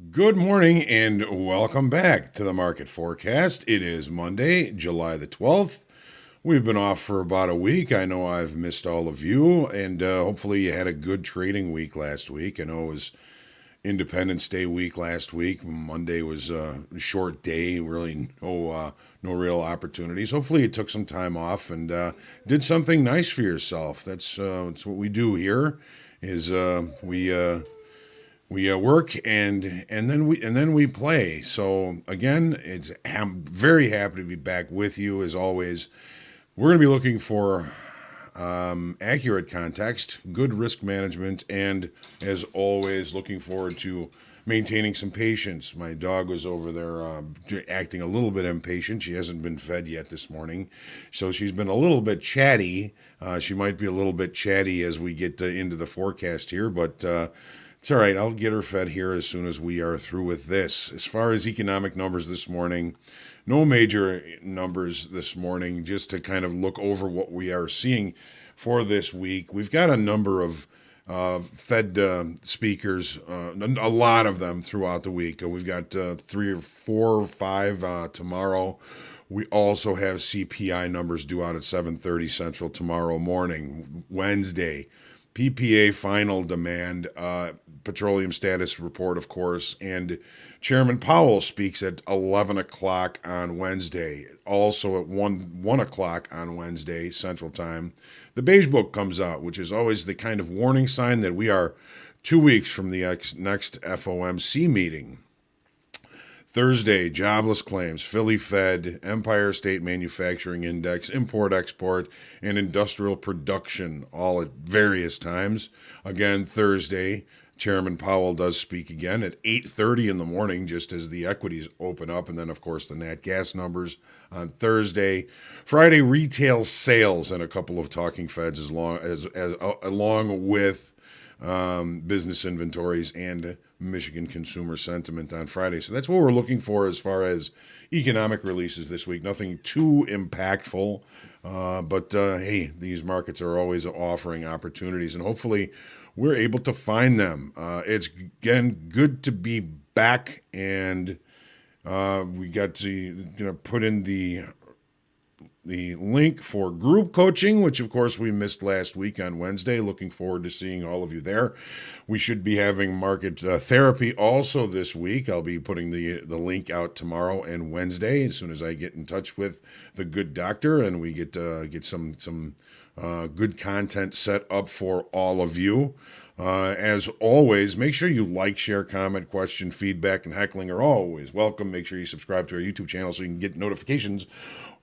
Good morning and welcome back to the market forecast. It is Monday, July the 12th. We've been off for about a week. I know I've missed all of you, and hopefully you had a good trading week last week. I know it was Independence Day week last week. Monday was a short day, really no real opportunities. Hopefully you took some time off and did something nice for yourself. That's what we do here. Is we work and then we play. So again, I'm very happy to be back with you as always. We're going to be looking for accurate context, good risk management, and as always, looking forward to maintaining some patience. My dog was over there acting a little bit impatient. She hasn't been fed yet this morning, so she's been a little bit chatty. She might be a little bit chatty as we get into the forecast here, but it's all right. I'll get her fed here as soon as we are through with this. As far as economic numbers this morning, no major numbers this morning, just to kind of look over what we are seeing for this week. We've got a number of Fed speakers, a lot of them throughout the week. We've got three or four or five tomorrow. We also have CPI numbers due out at 7:30 Central tomorrow morning, Wednesday. PPA final demand, petroleum status report, of course, and Chairman Powell speaks at 11 o'clock on Wednesday. Also at 1 o'clock on Wednesday, Central Time, the Beige Book comes out, which is always the kind of warning sign that we are 2 weeks from the next FOMC meeting. Thursday, jobless claims, Philly Fed, Empire State Manufacturing Index, import export, and industrial production, all at various times. Again, Thursday, Chairman Powell does speak again at 8:30 in the morning, just as the equities open up, and then of course the nat gas numbers on Thursday. Friday, retail sales and a couple of talking Feds along with business inventories and Michigan consumer sentiment on Friday. So that's what we're looking for as far as economic releases this week. Nothing too impactful, but hey, these markets are always offering opportunities, and hopefully we're able to find them. It's again good to be back, and we got to put in the link for group coaching, which of course we missed last week on Wednesday. Looking forward to seeing all of you there. We should be having market therapy also this week. I'll be putting the link out tomorrow and Wednesday as soon as I get in touch with the good doctor and we get some good content set up for all of you. As always, make sure you like, share, comment, question, feedback, and heckling are always welcome. Make sure you subscribe to our YouTube channel so you can get notifications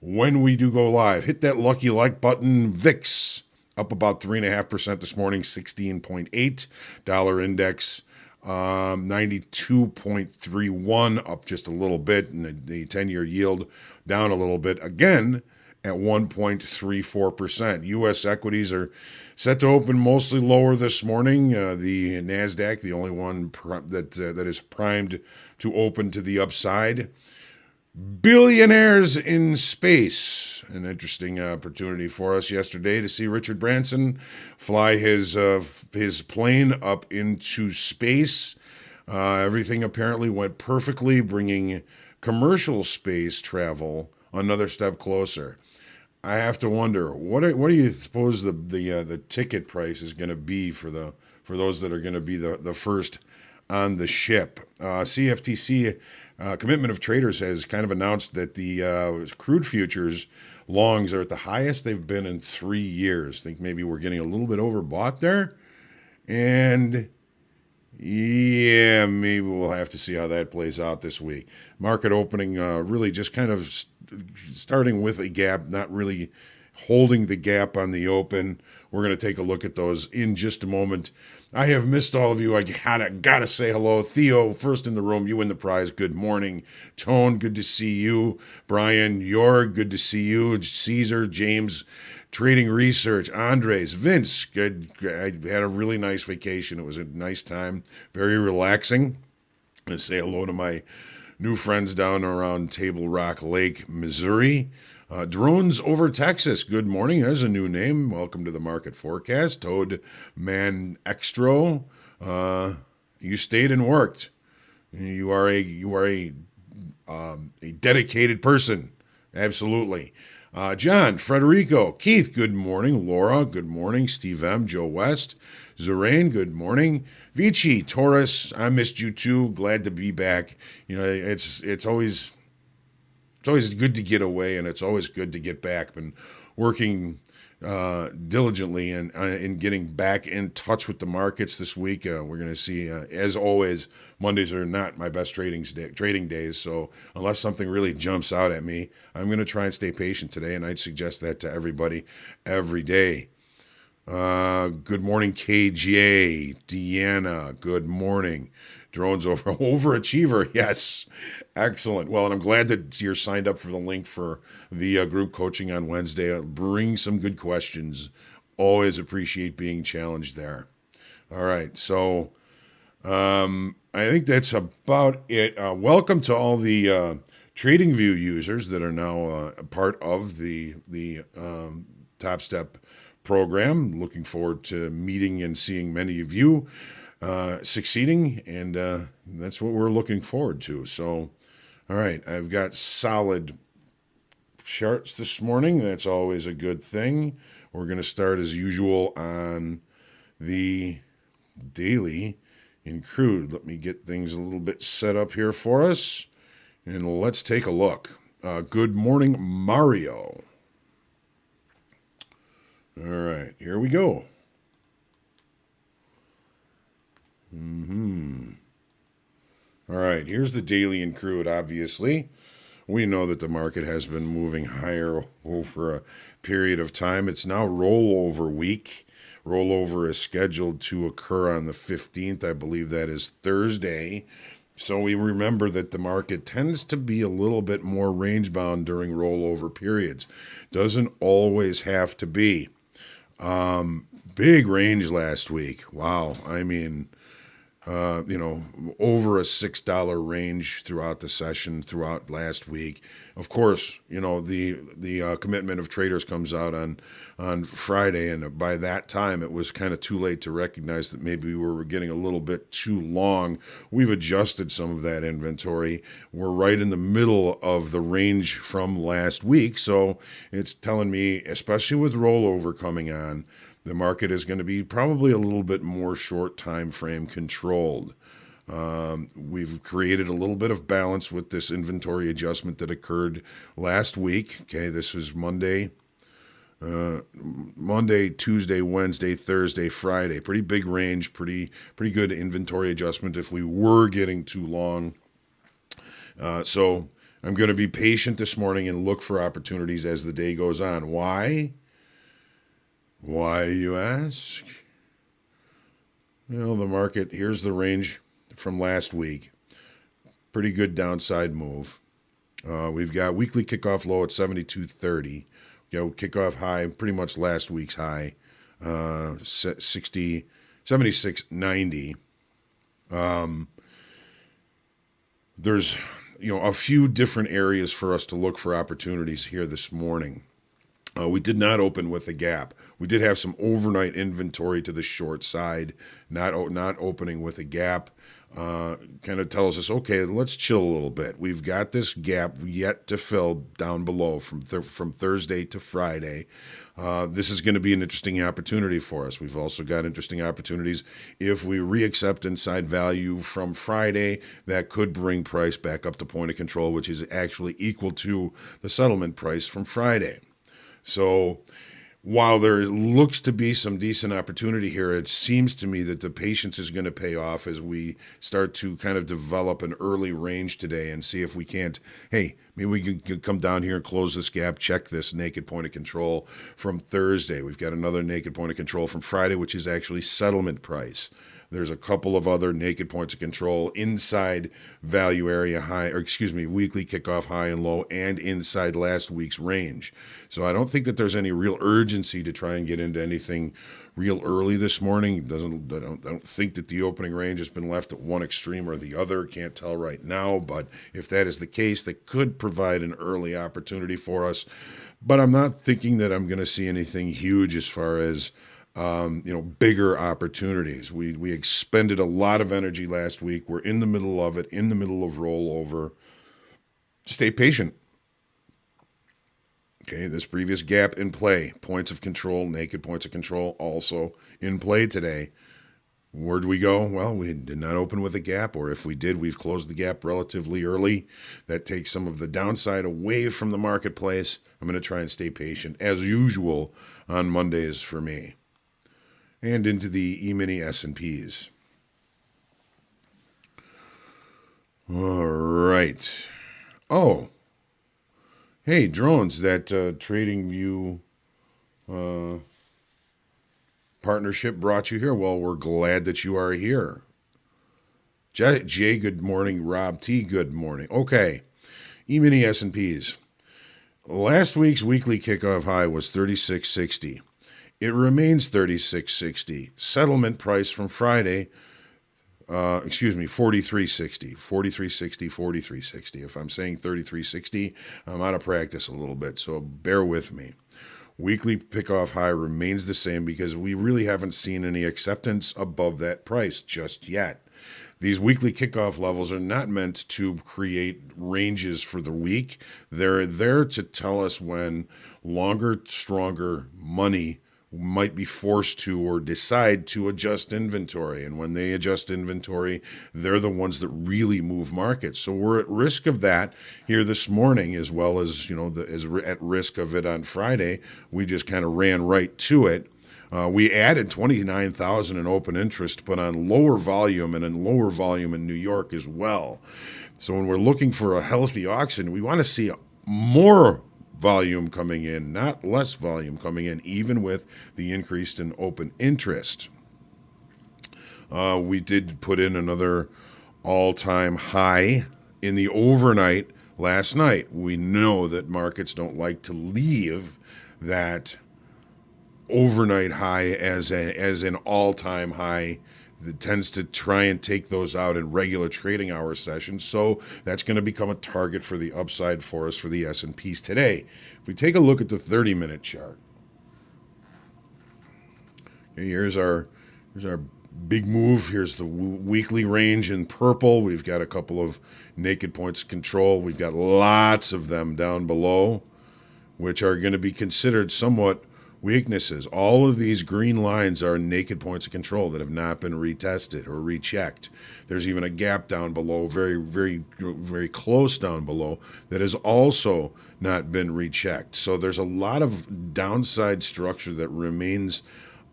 when we do go live. Hit that lucky like button. VIX up about 3.5% this morning, $16.8 index, 92.31 up just a little bit, and the 10-year yield down a little bit again at 1.34%. U.S. equities are set to open mostly lower this morning. The NASDAQ, the only one that is primed to open to the upside. Billionaires in space. An interesting opportunity for us yesterday to see Richard Branson fly his plane up into space. Everything apparently went perfectly, bringing commercial space travel another step closer. I have to wonder what do you suppose the ticket price is going to be for those that are going to be the first on the ship. CFTC Commitment of Traders has kind of announced that the crude futures longs are at the highest they've been in 3 years. Think maybe we're getting a little bit overbought there, and yeah, maybe we'll have to see how that plays out this week. Market opening really just kind of starting with a gap, not really holding the gap on the open. We're going to take a look at those in just a moment. I have missed all of you. I gotta say hello. Theo, first in the room, you win the prize. Good morning. Tone, good to see you. Brian, Jorg, good to see you. Caesar, James, Trading Research, Andres, Vince, good. I had a really nice vacation. It was a nice time, very relaxing. I'm going to say hello to my new friends down around Table Rock Lake, Missouri. Drones over Texas. Good morning. There's a new name. Welcome to the market forecast. Toad Man Extro. You stayed and worked. You are a dedicated person. Absolutely. John, Frederico, Keith, good morning. Laura, good morning. Steve M, Joe West, Zorain, good morning. Vici, Taurus, I missed you too. Glad to be back. It's always good to get away, and it's always good to get back. Been working diligently and in getting back in touch with the markets this week. We're going to see, as always, Mondays are not my best trading days. So unless something really jumps out at me, I'm going to try and stay patient today, and I'd suggest that to everybody every day. Good morning, KJ. Deanna, good morning. Drones overachiever. Yes. Excellent. Well, and I'm glad that you're signed up for the link for the group coaching on Wednesday. Bring some good questions. Always appreciate being challenged there. All right. So I think that's about it. Welcome to all the TradingView users that are now a part of the Top Step program. Looking forward to meeting and seeing many of you succeeding, and that's what we're looking forward to. So, all right, I've got solid charts this morning. That's always a good thing. We're going to start as usual on the daily in crude. Let me get things a little bit set up here for us, and let's take a look. Good morning, Mario. All right, here we go. All right, here's the daily in crude, obviously. We know that the market has been moving higher over a period of time. It's now rollover week. Rollover is scheduled to occur on the 15th. I believe that is Thursday. So we remember that the market tends to be a little bit more range bound during rollover periods. Doesn't always have to be. Big range last week. Wow. I mean, over a $6 range throughout the session, throughout last week. Of course, the commitment of traders comes out on Friday, and by that time it was kind of too late to recognize that maybe we were getting a little bit too long. We've adjusted some of that inventory. We're right in the middle of the range from last week, so it's telling me, especially with rollover coming on, the market is going to be probably a little bit more short time frame controlled. We've created a little bit of balance with this inventory adjustment that occurred last week. Okay, this was Monday, Tuesday, Wednesday, Thursday, Friday. Pretty big range, pretty good inventory adjustment if we were getting too long. So I'm going to be patient this morning and look for opportunities as the day goes on. Why? Why, you ask? Well, the market, here's the range from last week. Pretty good downside move. We've got weekly kickoff low at 72.30. Kickoff high, pretty much last week's high, 76.90. There's, a few different areas for us to look for opportunities here this morning. We did not open with a gap. We did have some overnight inventory to the short side, not opening with a gap. Kind of tells us, okay, let's chill a little bit. We've got this gap yet to fill down below from Thursday to Friday. This is going to be an interesting opportunity for us. We've also got interesting opportunities if we reaccept inside value from Friday. That could bring price back up to point of control, which is actually equal to the settlement price from Friday. So while there looks to be some decent opportunity here, it seems to me that the patience is going to pay off as we start to kind of develop an early range today and see if we can't, hey, maybe we can come down here and close this gap, check this naked point of control from Thursday. We've got another naked point of control from Friday, which is actually settlement price. There's a couple of other naked points of control inside value area high, weekly kickoff high and low, and inside last week's range. So I don't think that there's any real urgency to try and get into anything real early this morning. I don't think that the opening range has been left at one extreme or the other. Can't tell right now, but if that is the case, that could provide an early opportunity for us. But I'm not thinking that I'm going to see anything huge as far as bigger opportunities. We expended a lot of energy last week. We're in the middle of it, in the middle of rollover. Stay patient. Okay, this previous gap in play, points of control, naked points of control, also in play today. Where'd we go? Well, we did not open with a gap, or if we did, we've closed the gap relatively early. That takes some of the downside away from the marketplace. I'm going to try and stay patient, as usual, on Mondays for me. And into the E-mini S&Ps. All right. Oh, hey, drones, that TradingView partnership brought you here. Well, we're glad that you are here. Jay, good morning. Rob T, good morning. Okay, E-mini S&Ps. Last week's weekly kickoff high was 36.60. It remains 36.60. Settlement price from Friday, 43.60. 43.60, 43.60. If I'm saying 33.60, I'm out of practice a little bit, so bear with me. Weekly pickoff high remains the same because we really haven't seen any acceptance above that price just yet. These weekly kickoff levels are not meant to create ranges for the week. They're there to tell us when longer, stronger money might be forced to or decide to adjust inventory. And when they adjust inventory, they're the ones that really move markets. So we're at risk of that here this morning, as well as, at risk of it on Friday. We just kind of ran right to it. We added 29,000 in open interest, but on lower volume and in lower volume in New York as well. So when we're looking for a healthy auction, we want to see more volume coming in, not less volume coming in, even with the increase in open interest. We did put in another all-time high in the overnight last night. We know that markets don't like to leave that overnight high as an all-time high. That tends to try and take those out in regular trading hour sessions. So that's going to become a target for the upside for us for the S&Ps today. If we take a look at the 30-minute chart, okay, here's our big move. Here's the weekly range in purple. We've got a couple of naked points of control. We've got lots of them down below, which are going to be considered somewhat weaknesses. All of these green lines are naked points of control that have not been retested or rechecked. There's even a gap down below, very, very, very close down below, that has also not been rechecked. So there's a lot of downside structure that remains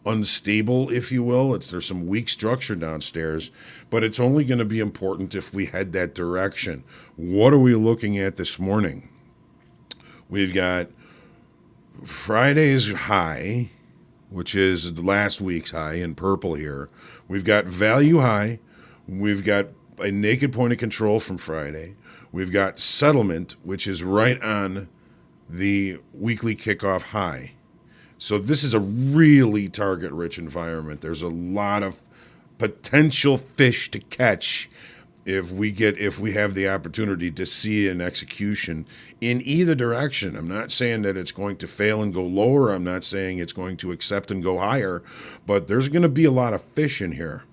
unstable, if you will. There's some weak structure downstairs, but it's only going to be important if we head that direction. What are we looking at this morning? We've got Friday's high, which is last week's high in purple here. We've got value high. We've got a naked point of control from Friday. We've got settlement, which is right on the weekly kickoff high. So this is a really target-rich environment. There's a lot of potential fish to catch if we have the opportunity to see an execution in either direction. I'm not saying that it's going to fail and go lower. I'm not saying it's going to accept and go higher, but there's going to be a lot of fish in here.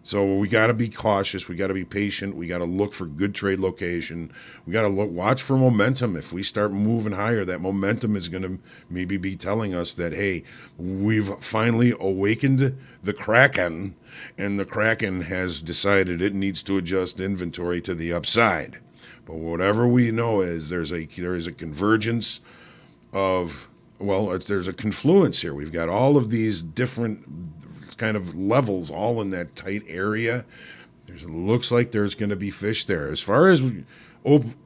So we got to be cautious. We got to be patient. We got to look for good trade location. We got to watch for momentum. If we start moving higher, that momentum is going to maybe be telling us that, hey, we've finally awakened the Kraken, and the Kraken has decided it needs to adjust inventory to the upside. But whatever we know is there is a convergence of, there's a confluence here. We've got all of these different kind of levels all in that tight area. It looks like there's going to be fish there. As far as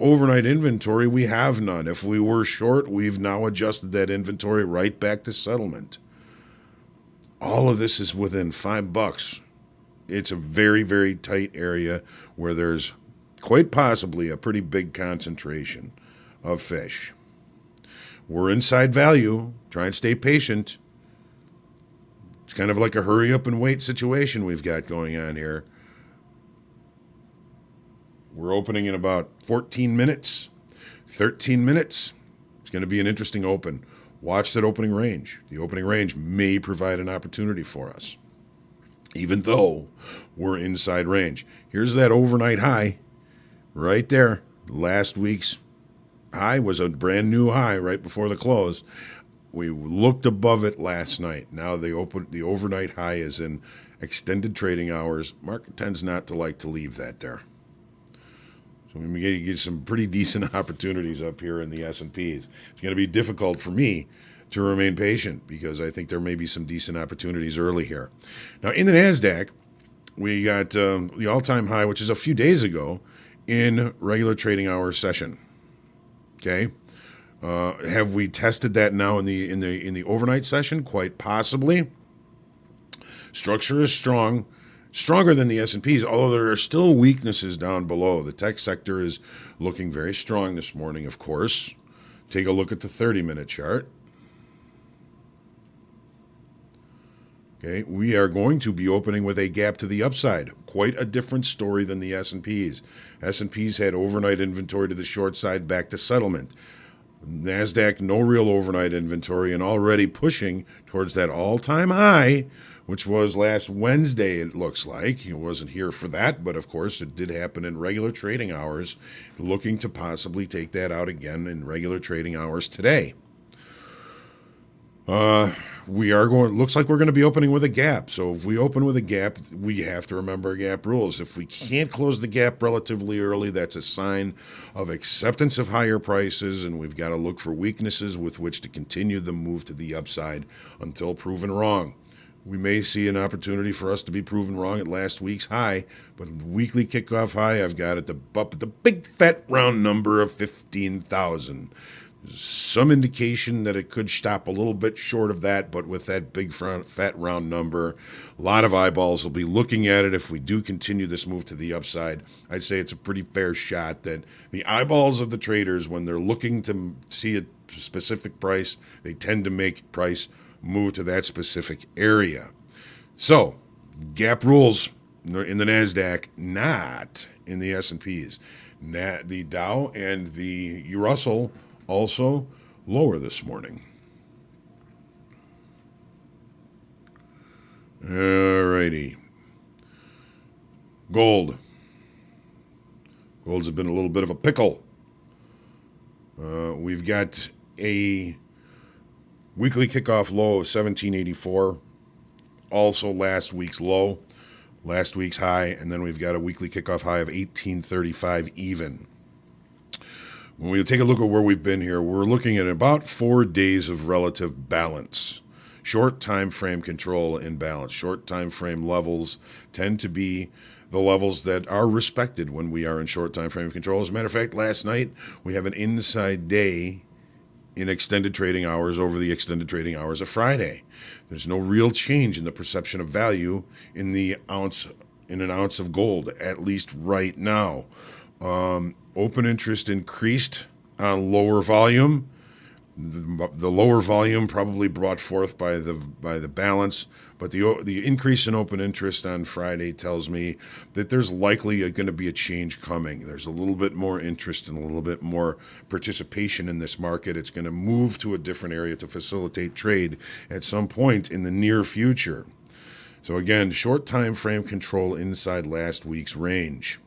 overnight inventory, we have none. If we were short, we've now adjusted that inventory right back to settlement. All of this is within $5. It's a very, very tight area where there's quite possibly a pretty big concentration of fish. We're inside value. Try and stay patient. It's kind of like a hurry up and wait situation we've got going on here. We're opening in about 14 minutes, 13 minutes. It's going to be an interesting open. watch that opening range. The opening range may provide an opportunity for us, even though we're inside range. Here's that overnight high right there. Last week's high was a brand new high right before the close. We looked above it last night. Now the overnight high is in extended trading hours. Market tends not to like to leave that there. So we get some pretty decent opportunities up here in the S&Ps. It's going to be difficult for me to remain patient because I think there may be some decent opportunities early here. Now in the NASDAQ, we got the all-time high, which is a few days ago, in regular trading hour session. Okay, have we tested that now in the overnight session? Quite possibly. Structure is strong, stronger than the S&Ps, although there are still weaknesses down below. The tech sector is looking very strong this morning, of course. Take a look at the 30-minute chart. Okay, we are going to be opening with a gap to the upside. Quite a different story than the S&Ps. S&Ps had overnight inventory to the short side back to settlement. NASDAQ, no real overnight inventory and already pushing towards that all-time high, which was last Wednesday, it looks like. It wasn't here for that, but of course it did happen in regular trading hours, looking to possibly take that out again in regular trading hours today. Looks like we're going to be opening with a gap. So if we open with a gap, we have to remember gap rules. If we can't close the gap relatively early, that's a sign of acceptance of higher prices, and we've got to look for weaknesses with which to continue the move to the upside until proven wrong. We may see an opportunity for us to be proven wrong at last week's high, but the weekly kickoff high, I've got at the big fat round number of 15,000. Some indication that it could stop a little bit short of that, but with that big fat round number, a lot of eyeballs will be looking at it. If we do continue this move to the upside, I'd say it's a pretty fair shot that the eyeballs of the traders, when they're looking to see a specific price, they tend to make price move to that specific area. So, gap rules in the NASDAQ, not in the S&Ps. The Dow and the Russell also lower this morning. Alrighty. Gold. Gold's been a little bit of a pickle. We've got a weekly kickoff low of 1784. Also last week's low, last week's high, and then we've got a weekly kickoff high of 1835 even. When we take a look at where we've been here, we're looking at about 4 days of relative balance. Short time frame control in balance. Short time frame levels tend to be the levels that are respected when we are in short time frame control. As a matter of fact, last night we have an inside day in extended trading hours over the extended trading hours of Friday. There's no real change in the perception of value in an ounce of gold, at least right now. Open interest increased on lower volume. The lower volume probably brought forth by the balance, but the increase in open interest on Friday tells me that there's likely going to be a change coming. There's a little bit more interest and a little bit more participation in this market. It's going to move to a different area to facilitate trade at some point in the near future. So again, short time frame control inside last week's range.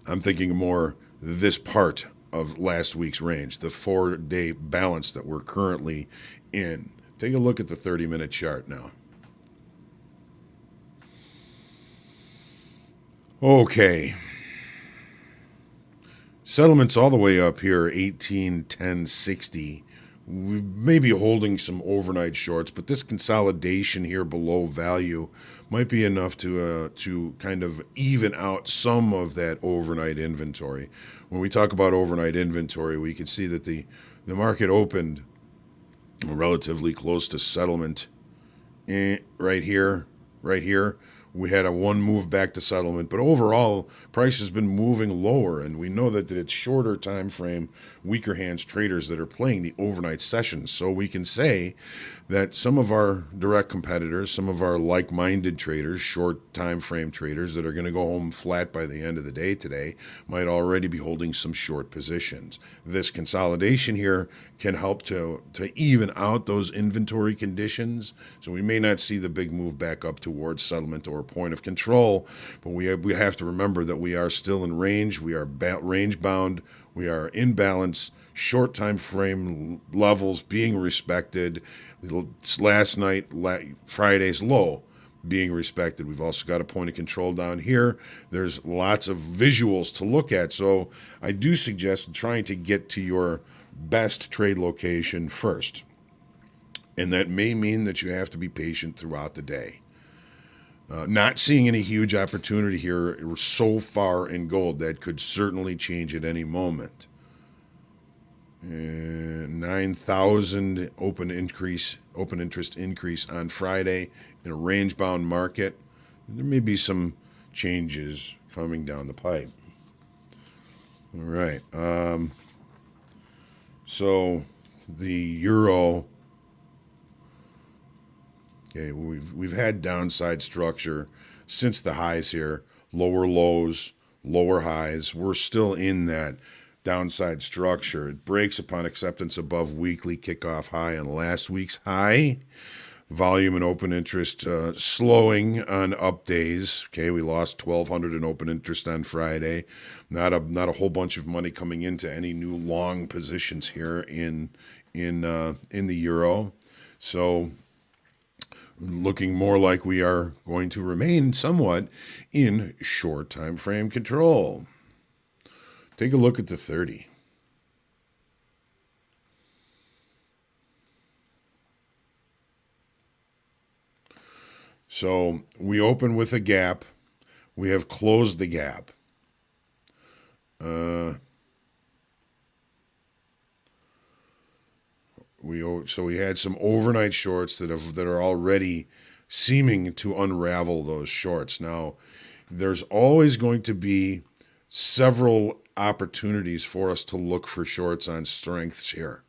I'm thinking more this part of last week's range, the 4-day balance that we're currently in. Take a look at the 30-minute chart now. Okay. Settlements all the way up here, 1810.60. We may be holding some overnight shorts, but this consolidation here below value might be enough to kind of even out some of that overnight inventory. When we talk about overnight inventory, we can see that the market opened relatively close to settlement right here, we had a one move back to settlement, but overall price has been moving lower, and we know that it's shorter time frame, weaker hands traders that are playing the overnight sessions. So we can say that some of our direct competitors, some of our like-minded traders, short time frame traders that are going to go home flat by the end of the day today, might already be holding some short positions. This consolidation here can help to even out those inventory conditions. So we may not see the big move back up towards settlement or point of control, but we have to remember that we are still in range. We are range bound. We are in balance. Short time frame levels being respected. Last night, Friday's low being respected. We've also got a point of control down here. There's lots of visuals to look at. So I do suggest trying to get to your best trade location first. And that may mean that you have to be patient throughout the day. Not seeing any huge opportunity here so far in gold. That could certainly change at any moment. 9,000 open interest increase on Friday in a range-bound market. There may be some changes coming down the pipe. All right. So the euro. Okay, we've had downside structure since the highs here. Lower lows, lower highs. We're still in that downside structure. It breaks upon acceptance above weekly kickoff high on last week's high. Volume and open interest slowing on up days. Okay, we lost 1,200 in open interest on Friday. Not a whole bunch of money coming into any new long positions here in the euro. So looking more like we are going to remain somewhat in short time frame control. Take a look at the 30. So we open with a gap. We have closed the gap. We had some overnight shorts that are already seeming to unravel those shorts. Now, there's always going to be several opportunities for us to look for shorts on strengths here.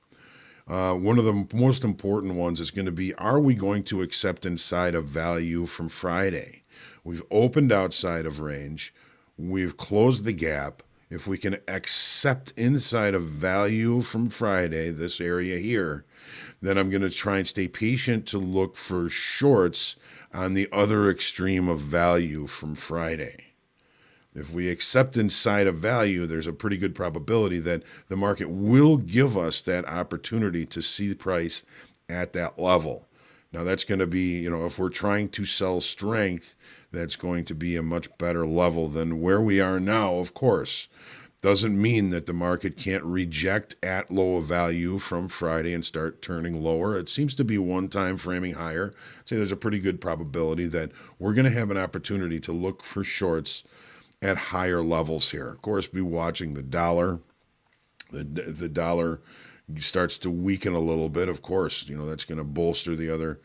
One of the most important ones is going to be, are we going to accept inside of value from Friday? We've opened outside of range. We've closed the gap. If we can accept inside of value from Friday, this area here, then I'm going to try and stay patient to look for shorts on the other extreme of value from Friday. If we accept inside of value, there's a pretty good probability that the market will give us that opportunity to see the price at that level. Now, that's going to be, if we're trying to sell strength, that's going to be a much better level than where we are now, of course. Doesn't mean that the market can't reject at low value from Friday and start turning lower. It seems to be one time framing higher. I'd say there's a pretty good probability that we're going to have an opportunity to look for shorts at higher levels here. Of course, be watching the dollar. The dollar starts to weaken a little bit. Of course, that's going to bolster the other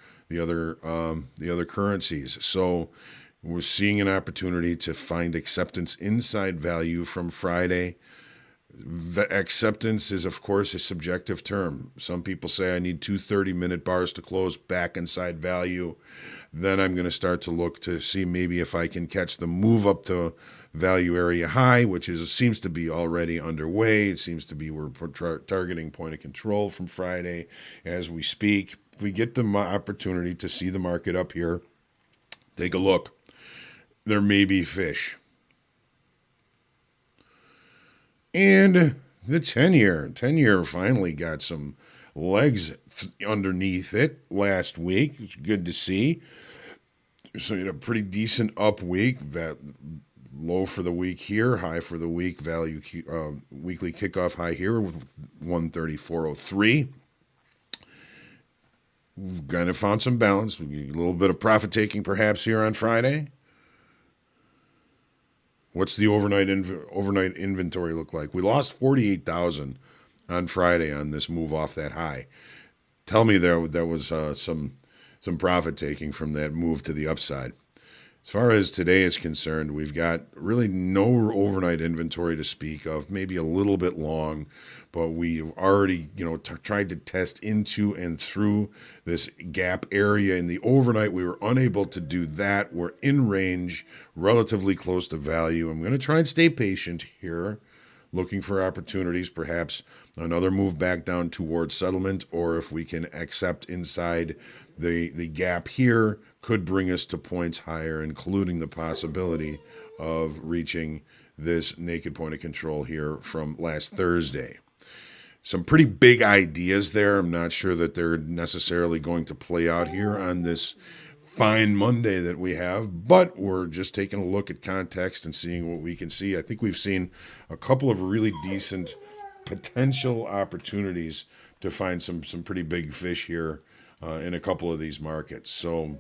currencies. So we're seeing an opportunity to find acceptance inside value from Friday. The acceptance is, of course, a subjective term. Some people say I need 2 30-minute bars to close back inside value. Then I'm going to start to look to see maybe if I can catch the move up to value area high, which seems to be already underway. It seems to be we're targeting point of control from Friday as we speak. If we get the opportunity to see the market up here, take a look. There may be fish. And the 10-year finally got some legs underneath it last week. It's good to see. So you had a pretty decent up week. That low for the week here, high for the week. Value weekly kickoff high here with 134.03. We've kind of found some balance. A little bit of profit taking perhaps here on Friday. What's the overnight inventory look like? We lost 48,000 on Friday on this move off that high. Tell me there was some profit taking from that move to the upside. As far as today is concerned, we've got really no overnight inventory to speak of, maybe a little bit long, but we've already, tried to test into and through this gap area. In the overnight, we were unable to do that. We're in range, relatively close to value. I'm going to try and stay patient here, looking for opportunities, perhaps another move back down towards settlement, or if we can accept inside the gap here, could bring us to points higher, including the possibility of reaching this naked point of control here from last Thursday. Some pretty big ideas there. I'm not sure that they're necessarily going to play out here on this fine Monday that we have, but we're just taking a look at context and seeing what we can see. I think we've seen a couple of really decent potential opportunities to find some pretty big fish here in a couple of these markets. So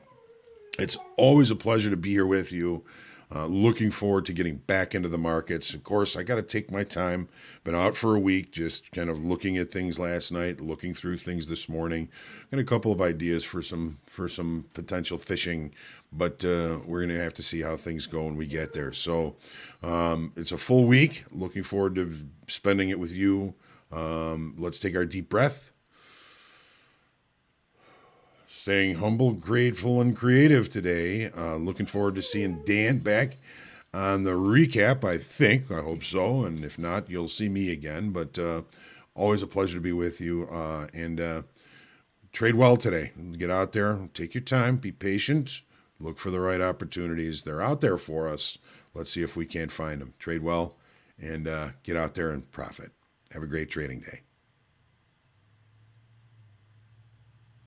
it's always a pleasure to be here with you. Looking forward to getting back into the markets. Of course, I got to take my time. Been out for a week, just kind of looking at things last night, looking through things this morning. Got a couple of ideas for some potential fishing, but we're going to have to see how things go when we get there. So it's a full week. Looking forward to spending it with you. Let's take our deep breath. Staying humble, grateful, and creative today. Looking forward to seeing Dan back on the recap, I hope so. And if not, you'll see me again. But always a pleasure to be with you. And trade well today. Get out there, take your time, be patient, look for the right opportunities. They're out there for us. Let's see if we can't find them. Trade well and get out there and profit. Have a great trading day.